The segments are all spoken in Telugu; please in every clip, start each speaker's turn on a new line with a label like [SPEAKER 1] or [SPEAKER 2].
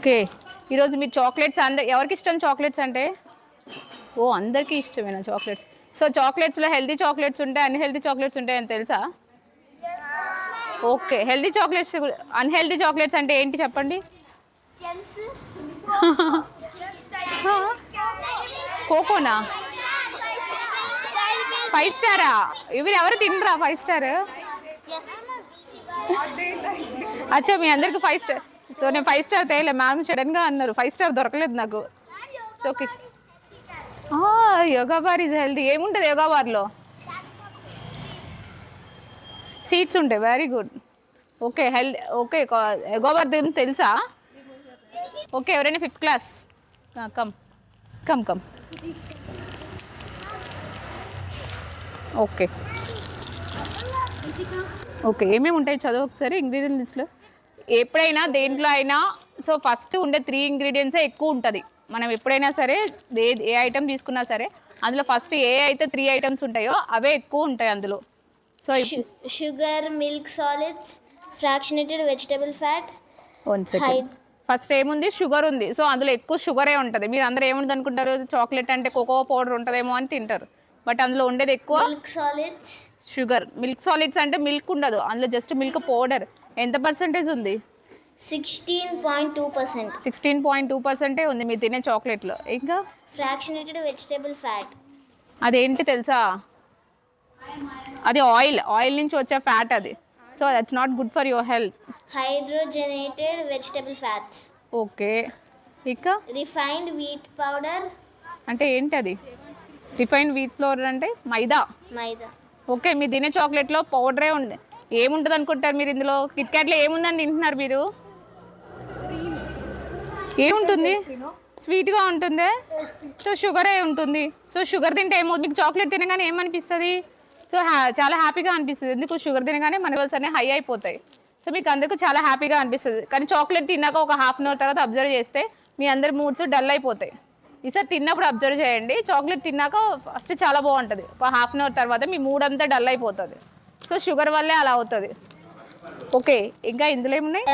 [SPEAKER 1] ఓకే. ఈరోజు మీరు చాక్లెట్స్ ఎవరికి ఇష్టం చాక్లెట్స్ అంటే? ఓ అందరికీ ఇష్టమేనా చాక్లెట్స్? సో చాక్లెట్స్లో హెల్తీ చాక్లెట్స్ ఉంటాయి, అన్హెల్తీ చాక్లెట్స్ ఉంటాయని తెలుసా? Okay. Healthy chocolates, unhealthy chocolates అంటే ఏంటి చెప్పండి? కోకోనా? 5 స్టారా? ఎవరు తినరా 5 స్టార్? అచ్చా మీ అందరికి 5 స్టార్. సో నేను 5 స్టార్ తేయలే, మ్యామ్ సడన్గా అన్నారు 5 స్టార్ దొరకలేదు నాకు. So okay. Yoga bar is healthy. ఏముంటుంది యోగా బార్లో? సీడ్స్ ఉంటాయి. Very good. Okay okay. Yoga bar తెలుసా? ఓకే. ఎవరైనా 5th class come come come. Okay okay. ఏమేమి ఉంటాయి చదువు ఒకసారి ఇంగ్రీడియంట్ లిస్ట్లో. ఎప్పుడైనా దేంట్లో అయినా సో ఫస్ట్ ఉండే 3 ఇంగ్రీడియంట్సే ఎక్కువ ఉంటుంది. మనం ఎప్పుడైనా సరే ఏ ఐటెం తీసుకున్నా సరే అందులో ఫస్ట్ ఏ అయితే 3 ఐటమ్స్ ఉంటాయో అవే ఎక్కువ ఉంటాయి అందులో. So
[SPEAKER 2] sugar, milk solids, fractionated vegetable fat.
[SPEAKER 1] One second. First ఏముంది? షుగర్ ఉంది. సో అందులో ఎక్కువ షుగరే ఉంటుంది. మీరు అందరూ ఏముంది అనుకుంటారు? చాక్లెట్ అంటే కోకో పౌడర్ ఉంటుందేమో అని తింటారు, బట్ అందులో ఉండేది ఎక్కువ
[SPEAKER 2] milk solids,
[SPEAKER 1] sugar. Milk solids అంటే మిల్క్ ఉండదు అందులో, జస్ట్ మిల్క్ పౌడర్. ఎంత పర్సెంటేజ్ ఉంది?
[SPEAKER 2] 16.2%.
[SPEAKER 1] 16.2% ఉంది మీరు తినే చాక్లెట్లో. ఇంకా
[SPEAKER 2] ఫ్రాక్షనేటెడ్ వెజిటబుల్ ఫ్యాట్.
[SPEAKER 1] అదేంటి తెలుసా? అది ఆయిల్ నుంచి వచ్చే ఫ్యాట్ అది. So that's not good for your health.
[SPEAKER 2] Hydrogenated vegetable fats.
[SPEAKER 1] Okay. ఇంకా
[SPEAKER 2] రిఫైన్డ్ వీట్ పౌడర్
[SPEAKER 1] అంటే ఏంటి? అది రిఫైన్డ్ వీట్ ఫ్లోర్ అంటే మైదా. ఓకే. మీరు తినే చాక్లెట్లో పౌడరే ఉంది. ఏముంటుంది అనుకుంటారు మీరు ఇందులో? కిట్కాట్లో ఏముందని తింటున్నారు మీరు? ఏముంటుంది? స్వీట్గా ఉంటుంది. సో షుగరే ఉంటుంది. సో షుగర్ తింటే ఏమవుతుంది? మీకు చాక్లెట్ తినగానే ఏమనిపిస్తుంది? సో చాలా హ్యాపీగా అనిపిస్తుంది. ఎందుకు? షుగర్ తినగానే మన లెవెల్స్ అన్నీ హై అయిపోతాయి. సో మీకు అందరికీ చాలా హ్యాపీగా అనిపిస్తుంది. కానీ చాక్లెట్ తిన్నాక ఒక ½ అవర్ తర్వాత అబ్జర్వ్ చేస్తే మీ అందరి మూడ్స్ డల్ అయిపోతాయి. ఈసారి తిన్నప్పుడు అబ్జర్వ్ చేయండి. చాక్లెట్ తిన్నాక ఫస్ట్ చాలా బాగుంటుంది, ఒక ½ అవర్ తర్వాత మీ మూడ్ అంతా డల్ అయిపోతుంది. సో షుగర్ వల్లే అలా అవుతుంది. ఓకే. ఇంకా ఇందులో ఏమున్నాయి?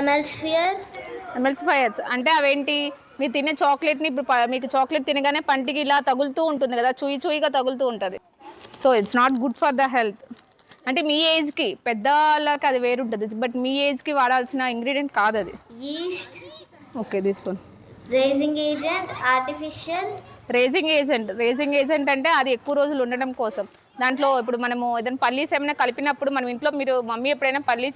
[SPEAKER 1] ఎమల్సిఫైయర్స్ అంటే అవేంటి? మీరు తినే చాక్లెట్ని ఇప్పుడు మీకు చాక్లెట్ తినగానే పంటికి ఇలా తగులుతూ ఉంటుంది కదా, చూయిగా తగులుతూ ఉంటుంది. So it's not good for the health. అంటే మీ ఏజ్కి, పెద్దవాళ్ళకి అది వేరుంటుంది, బట్ మీ ఏజ్కి వాడాల్సిన ఇంగ్రీడియంట్ కాదు అది.
[SPEAKER 2] Yeast.
[SPEAKER 1] Okay. This one
[SPEAKER 2] raising agent, artificial.
[SPEAKER 1] Raising agent అంటే అది ఎక్కువ రోజులు ఉండడం కోసం. దాంట్లో ఇప్పుడు మనము ఏదైనా పల్లీస్ ఏమైనా కలిపినప్పుడు మనం ఇంట్లో మీరు మమ్మీ ఎప్పుడైనా పల్లి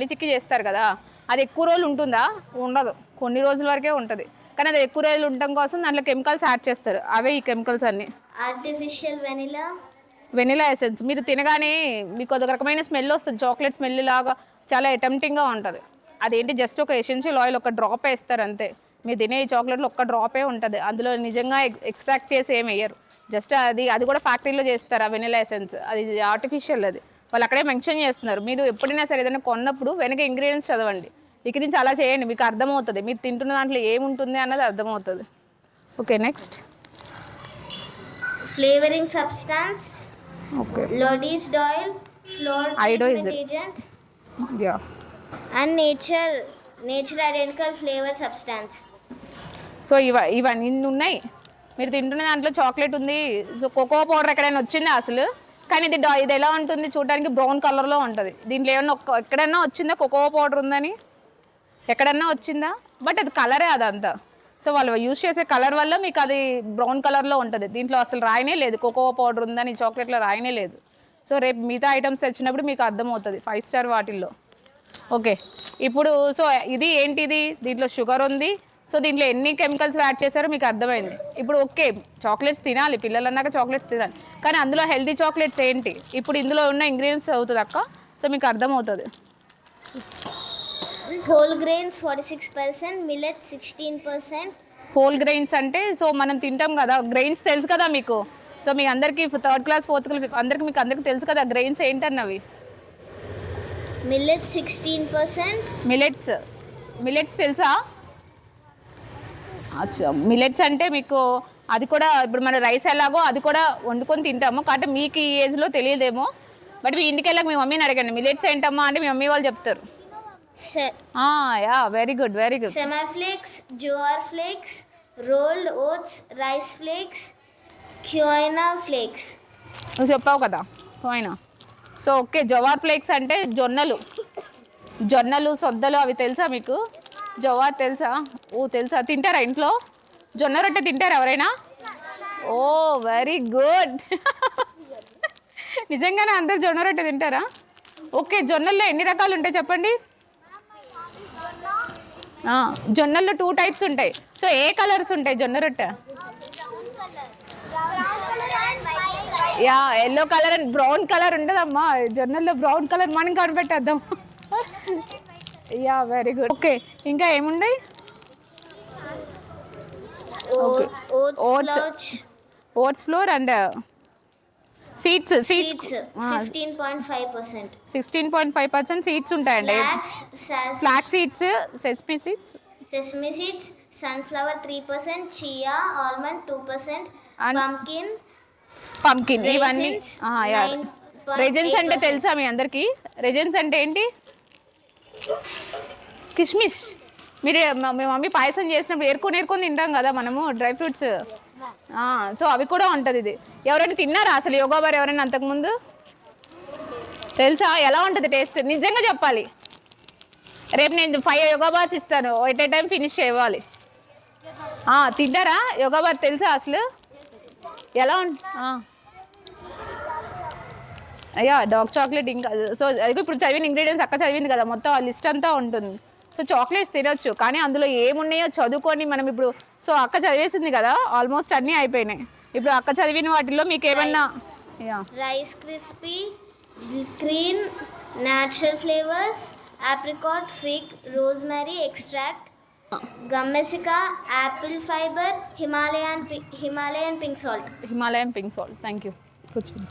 [SPEAKER 1] చిక్కి చేస్తారు కదా, అది ఎక్కువ రోజులు ఉంటుందా? ఉండదు, కొన్ని రోజుల వరకే ఉంటుంది. కానీ అది ఎక్కువ రోజులు ఉండటం కోసం దాంట్లో కెమికల్స్ యాడ్ చేస్తారు. అవే ఈ కెమికల్స్ అన్నీ.
[SPEAKER 2] Artificial
[SPEAKER 1] vanilla essence. మీరు తినగానే మీకు ఒక రకమైన స్మెల్ వస్తుంది, చాక్లెట్ స్మెల్ లాగా, చాలా టెంప్టింగ్గా ఉంటుంది. అదేంటి? జస్ట్ ఒక ఎసెన్షియల్ ఆయిల్ ఒక డ్రాప్ వేస్తారు అంతే. మీరు తినే ఈ చాక్లెట్లో ఒక్క డ్రాపే ఉంటుంది, అందులో నిజంగా ఎక్స్ట్రాక్ట్ చేసి ఏమి వేయరు. జస్ట్ అది కూడా ఫ్యాక్టరీలో చేస్తారు ఆ వెనిలా ఎసెన్స్. అది ఆర్టిఫిషియల్. అది వాళ్ళు అక్కడే మెన్షన్ చేస్తున్నారు. మీరు ఎప్పుడైనా సరే ఏదైనా కొన్నప్పుడు వెనక ఇంగ్రీడియంట్స్ చదవండి. ఇక్కడి నుంచి అలా చేయండి, మీకు అర్థమవుతుంది మీరు తింటున్న దాంట్లో ఏముంటుంది అన్నది అర్థమవుతుంది. Okay. Next
[SPEAKER 2] flavouring substance.
[SPEAKER 1] Okay.
[SPEAKER 2] Iodised oil, flour agent and nature identical flavour substance.
[SPEAKER 1] So ఇవన్నీ ఇన్ని ఉన్నాయి. మీరు తింటున్న దాంట్లో చాక్లెట్ ఉంది. సో కోకో పౌడర్ ఎక్కడైనా వచ్చిందా అసలు? కానీ ఇది ఎలా ఉంటుంది? చూడడానికి బ్రౌన్ కలర్లో ఉంటుంది. దీంట్లో ఏమన్నా ఎక్కడైనా వచ్చిందా కోకో పౌడర్ ఉందని? ఎక్కడన్నా వచ్చిందా? బట్ అది కలరే అదంతా. సో వాళ్ళు యూజ్ చేసే కలర్ వల్ల మీకు అది బ్రౌన్ కలర్లో ఉంటుంది. దీంట్లో అసలు రాయనే లేదు కోకో పౌడర్ ఉందని, చాక్లెట్లో రాయనే లేదు. సో రేపు మిగతా ఐటమ్స్ తెచ్చినప్పుడు మీకు అర్థమవుతుంది 5 స్టార్ వాటిల్లో. ఓకే. ఇప్పుడు సో ఇది ఏంటిది? దీంట్లో షుగర్ ఉంది. సో దీంట్లో ఎన్ని కెమికల్స్ యాడ్ చేశారో మీకు అర్థమైంది. ఇప్పుడు ఓకే, చాక్లెట్స్ తినాలి, పిల్లలు అన్నాక చాక్లెట్స్ తినాలి, కానీ అందులో హెల్తీ చాక్లెట్స్ ఏంటి? ఇప్పుడు ఇందులో ఉన్న ఇంగ్రీడియంట్స్ అవుతుంది అక్క. సో మీకు అర్థమవుతుంది.
[SPEAKER 2] Whole grains 46%, millet 16%.
[SPEAKER 1] Whole grains అంటే సో మనం తింటాం కదా, గ్రెయిన్స్ తెలుసు కదా మీకు. సో మీ అందరికీ 3rd క్లాస్ 4th క్లాస్ అందరికీ తెలుసు కదా గ్రెయిన్స్ ఏంటన్నవి.
[SPEAKER 2] మిల్లెట్ 16%.
[SPEAKER 1] మిల్లెట్స్ తెలుసా? అచ్చా. మిల్లెట్స్ అంటే మీకు అది కూడా ఇప్పుడు మన రైస్ ఎలాగో అది కూడా వండుకొని తింటాము, కాబట్టి మీకు ఈ ఏజ్లో తెలియదేమో. బట్ మీ ఇంటికి వెళ్ళాక మీ మమ్మీని అడగండి మిల్లెట్స్ ఏంటమ్మా అంటే మీ మమ్మీ వాళ్ళు చెప్తారు. Yeah very good very good.
[SPEAKER 2] semi flakes, jowar flakes, rolled oats, rice flakes, quinoa flakes.
[SPEAKER 1] నువ్వు చెప్పావు కదా పోయినా. సో ఓకే, జవార్ ఫ్లేక్స్ అంటే జొన్నలు సొద్దలు అవి తెలుసా మీకు? జవార్ తెలుసా? తెలుసా, తింటారా ఇంట్లో? జొన్న రొట్టె తింటారా ఎవరైనా? ఓ వెరీ గుడ్. నిజంగానే అందరు జొన్న రొట్టె తింటారా? ఓకే, జొన్నల్లో ఎన్ని రకాలు ఉంటాయి చెప్పండి? జొన్నల్లో 2 టైప్స్ ఉంటాయి. సో ఏ కలర్స్ ఉంటాయి జొన్న రొట్టె? Yeah yellow colour and brown colour ఉంటుందమ్మా జొన్నల్లో. బ్రౌన్ కలర్ మనం కనిపెట్టేద్దాం. Yeah very good. ఓకే, ఇంకా ఏమున్నాయి? Oats flour and seeds
[SPEAKER 2] 16.5%.
[SPEAKER 1] 16.5% seeds ఉంటాయండి. Flax seeds, sesame seeds,
[SPEAKER 2] sunflower 3%, chia, almond 2%,
[SPEAKER 1] And
[SPEAKER 2] pumpkin,
[SPEAKER 1] ఇవన్నీ.
[SPEAKER 2] raisins,
[SPEAKER 1] రెజన్స్ అంటే
[SPEAKER 2] 9.8%.
[SPEAKER 1] తెలుసా మీ అందరికి? రెజన్స్ అంటే ఏంటి? కిష్మిష్. మీరు మీ మమ్మీ పాయసం చేసినప్పుడు ఏరుకొని తింటాం కదా మనము డ్రై ఫ్రూట్స్. సో అవి కూడా ఉంటుంది. ఇది ఎవరైనా తిన్నారా అసలు యోగా బార్ ఎవరైనా అంతకుముందు? తెలుసా ఎలా ఉంటుంది టేస్ట్? నిజంగా చెప్పాలి. రేపు నేను 5 యోగా బార్స్ ఇస్తాను, ఎట్ ఏ టైం ఫినిష్ చేయాలి. తింటారా యోగా బార్? తెలుసా అసలు ఎలా అయ్యా డార్క్ చాక్లెట్. ఇంకా సో ఇప్పుడు చదివిన ఇంగ్రీడియంట్స్ అక్క చదివింది కదా, మొత్తం ఆ లిస్ట్ అంతా ఉంటుంది. సో చాక్లెట్స్ తినొచ్చు, కానీ అందులో ఏమున్నాయో చదువుకొని మనం ఇప్పుడు. సో అక్క చదివేసింది కదా, ఆల్మోస్ట్ అన్నీ అయిపోయినాయి. ఇప్పుడు అక్క చదివిన వాటిల్లో మీకు ఏమన్నా?
[SPEAKER 2] Rice crispy, green, natural flavors, apricot, fig, rosemary extract, gum mesica, apple fiber, Himalayan pink salt.
[SPEAKER 1] Thank you. కూర్చోండి.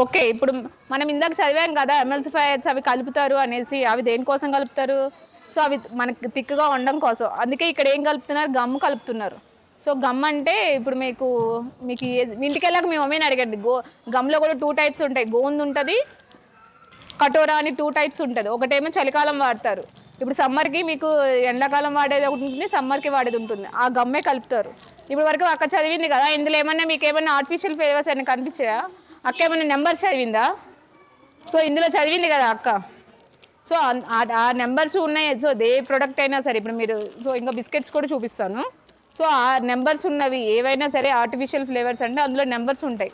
[SPEAKER 1] ఓకే, ఇప్పుడు మనం ఇందాక చదివాం కదా ఎమల్సిఫైయర్స్ అవి కలుపుతారు అనేసి. అవి దేనికోసం కలుపుతారు? సో అవి మనకి థిక్గా ఉండడం కోసం. అందుకే ఇక్కడ ఏం కలుపుతున్నారు? గమ్ కలుపుతున్నారు. సో గమ్ అంటే ఇప్పుడు మీకు ఇంటికి వెళ్ళాక మీ మమ్మీని అడగండి. గమ్లో కూడా 2 టైప్స్ ఉంటాయి. గోందు ఉంటుంది, కటోరా అని 2 టైప్స్ ఉంటుంది. ఒకటేమో చలికాలం వాడతారు. ఇప్పుడు సమ్మర్కి మీకు ఎండాకాలం వాడేది ఒకటి ఉంటుంది, సమ్మర్కి వాడేది ఉంటుంది. ఆ గమ్మే కలుపుతారు. ఇప్పుడు వరకు అక్క చదివింది కదా, ఇందులో ఏమన్నా మీకు ఏమన్నా ఆర్టిఫిషియల్ ఫ్లేవర్స్ ఏమైనా కనిపించాయా? అక్క ఏమన్నా నెంబర్స్ చదివిందా? సో ఇందులో చదివింది కదా అక్క. సో ఆ నెంబర్స్ ఉన్నాయి. సో ఏ ప్రోడక్ట్ అయినా సరే ఇప్పుడు మీరు సో ఇంకా బిస్కెట్స్ కూడా చూపిస్తాను. సో ఆ నెంబర్స్ ఉన్నవి ఏవైనా సరే ఆర్టిఫిషియల్ ఫ్లేవర్స్ అంటే అందులో నెంబర్స్ ఉంటాయి.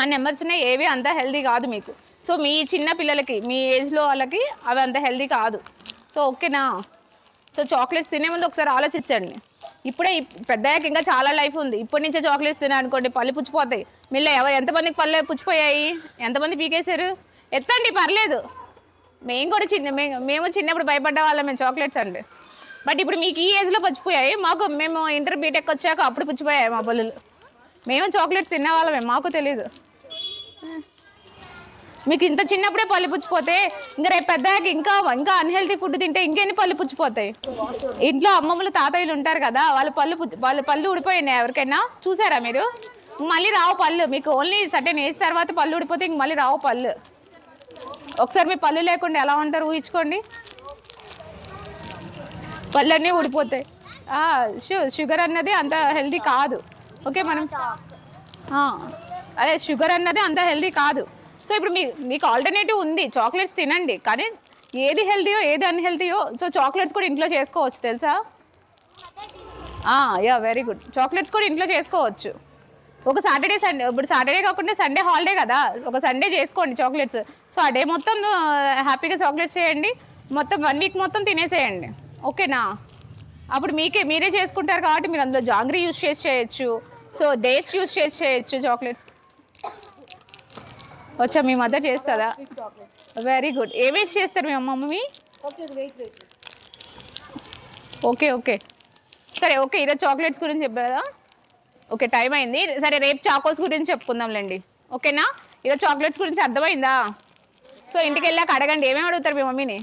[SPEAKER 1] ఆ నెంబర్స్ ఉన్నాయి, ఏవి అంత హెల్దీ కాదు మీకు. సో మీ చిన్న పిల్లలకి, మీ ఏజ్లో వాళ్ళకి అవి అంత హెల్దీ కాదు. సో ఓకేనా? సో చాక్లెట్స్ తినే ముందు ఒకసారి ఆలోచించండి. ఇప్పుడే పెద్దయ్యాక ఇంకా చాలా లైఫ్ ఉంది. ఇప్పటి నుంచే చాక్లెట్స్ తినా అనుకోండి, పళ్ళు పుచ్చిపోతాయి. మిల్ల ఎంతమందికి పళ్ళు పుచ్చిపోయాయి? ఎంతమంది పీకేశారు? ఎత్తండి పర్లేదు. మేము కూడా మేము చిన్నప్పుడు భయపడ్డ వాళ్ళం మేము చాక్లెట్స్ అండి. బట్ ఇప్పుడు మీకు ఈ ఏజ్లో పుచ్చిపోయాయి. మేము ఇంటర్ బీటెక్ వచ్చాక అప్పుడు పుచ్చిపోయాయి మా పళ్ళు. మేము చాక్లెట్స్ తినే వాళ్ళమే, మాకు తెలీదు. మీకు ఇంత చిన్నప్పుడే పళ్ళు పుచ్చిపోతే ఇంకా రేపు పెద్దగా ఇంకా అన్హెల్తీ ఫుడ్ తింటే ఇంకెన్ని పళ్ళు పుచ్చిపోతాయి? ఇంట్లో అమ్మమ్మలు తాతయ్యలు ఉంటారు కదా, వాళ్ళ పళ్ళు ఊడిపోయినాయి ఎవరికైనా? చూసారా మీరు? మళ్ళీ రావు పళ్ళు. మీకు ఓన్లీ సర్టెన్ ఏజ్ తర్వాత పళ్ళు ఊడిపోతే ఇంక మళ్ళీ రావు పళ్ళు. ఒకసారి మీ పళ్ళు లేకుండా ఎలా ఉంటారు ఊహించుకోండి. పళ్ళన్నీ ఊడిపోతాయి. షుగర్ అన్నది అంత హెల్దీ కాదు. ఓకే, మనం అదే షుగర్ అన్నది అంత హెల్దీ కాదు. సో ఇప్పుడు మీకు ఆల్టర్నేటివ్ ఉంది, చాక్లెట్స్ తినండి. కానీ ఏది హెల్దీయో ఏది అన్హెల్దీయో సో చాక్లెట్స్ కూడా ఇంట్లో చేసుకోవచ్చు తెలుసా? Very good. చాక్లెట్స్ కూడా ఇంట్లో చేసుకోవచ్చు. ఒక సాటర్డే సండే, ఇప్పుడు సాటర్డే కాకుండా సండే హాలిడే కదా, ఒక సండే చేసుకోండి చాక్లెట్స్. సో ఆ డే మొత్తం హ్యాపీగా చాక్లెట్స్ చేయండి, మొత్తం 1 వీక్ మొత్తం తినేసేయండి. ఓకేనా? అప్పుడు మీరే చేసుకుంటారు కాబట్టి మీరు అందులో జాంగ్రీ యూస్ చేసి చేయొచ్చు. సో డేట్స్ యూస్ చేసి చేయొచ్చు చాక్లెట్స్. వచ్చా మీ మదర్ చేస్తారా? Very good. ఏమేసి చేస్తారు మీ మమ్మీ? ఓకే సరే. ఓకే, ఈరోజు చాక్లెట్స్ గురించి చెప్పారా? ఓకే, టైం అయింది. సరే, రేపు చాకోస్ గురించి చెప్పుకుందాంలేండి. ఓకేనా? ఈరోజు చాక్లెట్స్ గురించి అర్థమైందా? సో ఇంటికి వెళ్ళాక అడగండి, ఏమేమి అడుగుతారు మీ మమ్మీని?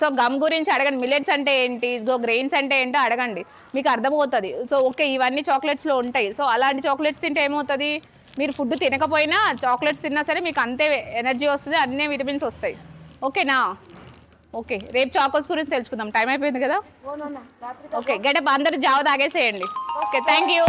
[SPEAKER 1] సో గమ్ గురించి అడగండి, మిల్లెట్స్ అంటే ఏంటి, సో గ్రెయిన్స్ అంటే ఏంటో అడగండి, మీకు అర్థమవుతుంది. సో ఓకే, ఇవన్నీ చాక్లెట్స్లో ఉంటాయి. సో అలాంటి చాక్లెట్స్ తింటే ఏమవుతుంది? మీరు ఫుడ్ తినకపోయినా చాక్లెట్స్ తిన్నా సరే మీకు అంతే ఎనర్జీ వస్తుంది, అన్నీ విటమిన్స్ వస్తాయి. ఓకేనా? ఓకే, రేపు చాకోస్ గురించి తెలుసుకుందాం. టైం అయిపోయింది కదా. ఓకే, గెటప్ అందరు జావ తాగేసేయండి. Okay, thank you.